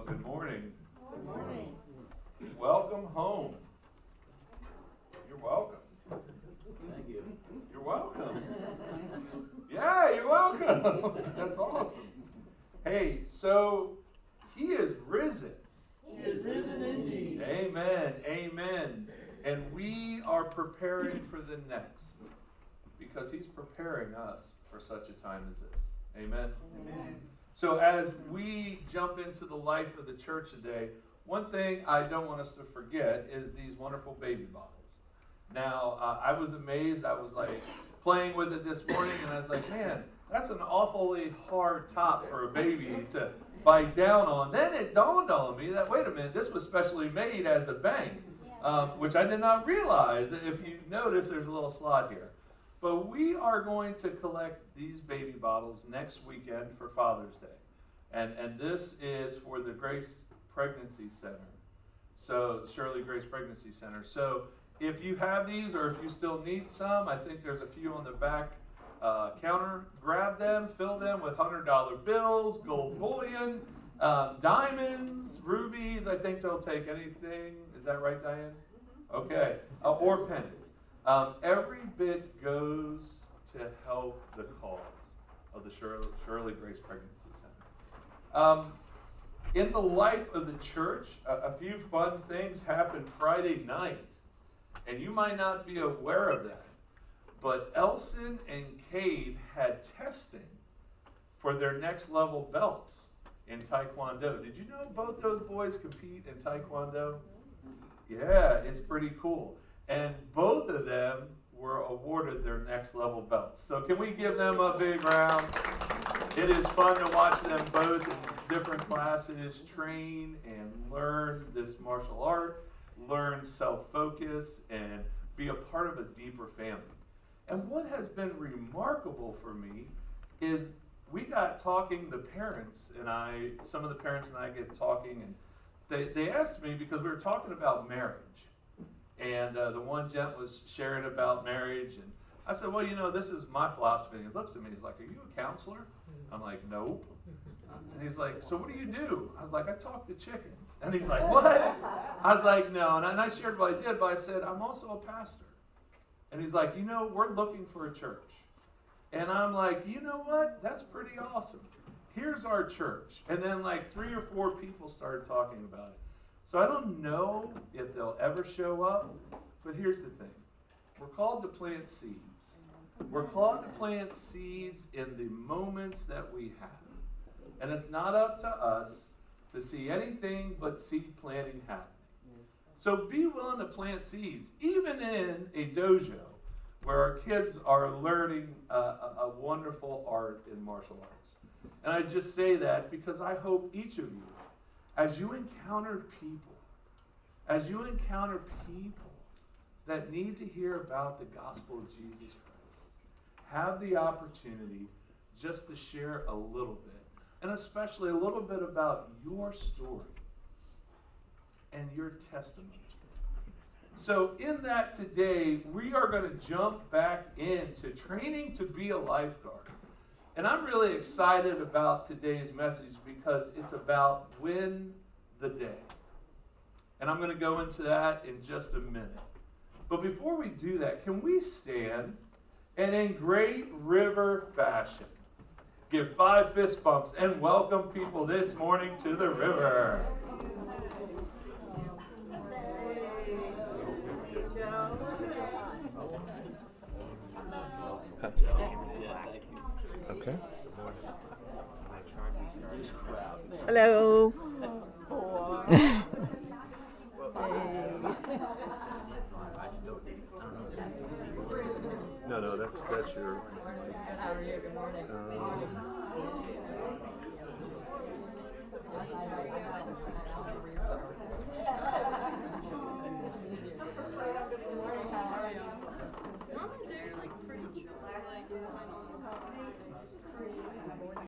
Well, good morning. Good morning. Welcome home. You're welcome. Thank you. You're welcome. Yeah, you're welcome. That's awesome. Hey, so he is risen. He is risen indeed. Amen. Amen. And we are preparing for the next because he's preparing us for such a time as this. Amen. Amen. So as we jump into the life of the church today, one thing I don't want us to forget is these wonderful baby bottles. Now, I was amazed. I was like playing with it this morning, and I was like, man, that's an awfully hard top for a baby to bite down on. Then it dawned on me that, wait a minute, this was specially made as a bank, which I did not realize. If you notice, there's a little slot here. But we are going to collect these baby bottles next weekend for Father's Day. And this is for the Grace Pregnancy Center. So, Shirley Grace Pregnancy Center. So, if you have these or if you still need some, I think there's a few on the back counter. Grab them, fill them with $100 bills, gold bullion, diamonds, rubies. I think they'll take anything. Is that right, Diane? Okay. Or pennies. Every bit goes to help the cause of the Shirley Grace Pregnancy Center. In the life of the church, a few fun things happened Friday night, and you might not be aware of that, but Elson and Cade had testing for their next level belts in Taekwondo. Did you know both those boys compete in Taekwondo? Yeah, it's pretty cool. And both of them were awarded their next level belts. So can we give them a big round? It is fun to watch them both in different classes train and learn this martial art, learn self-focus, and be a part of a deeper family. And what has been remarkable for me is we got talking, the parents and I, some of the parents and I get talking, and they asked me because we were talking about marriage. And the one gent was sharing about marriage, and I said, well, you know, this is my philosophy. And he looks at me, he's like, are you a counselor? I'm like, nope. And he's like, so what do you do? I was like, I talk to chickens. And he's like, what? I was like, no. And I shared what I did, but I said, I'm also a pastor. And he's like, you know, we're looking for a church. And I'm like, you know what? That's pretty awesome. Here's our church. And then like 3 or 4 people started talking about it. So I don't know if they'll ever show up, but here's the thing. We're called to plant seeds. We're called to plant seeds in the moments that we have. And it's not up to us to see anything but seed planting happening. So be willing to plant seeds, even in a dojo where our kids are learning a wonderful art in martial arts. And I just say that because I hope each of you, as you encounter people that need to hear about the gospel of Jesus Christ, have the opportunity just to share a little bit, and especially a little bit about your story and your testimony. So in that today, we are going to jump back into training to be a lifeguard. And I'm really excited about today's message because it's about win the day. And I'm going to go into that in just a minute. But before we do that, can we stand and in Great River fashion, give 5 fist bumps and welcome people this morning to the river. Okay. Hello. No, that's your. How are you? Good morning.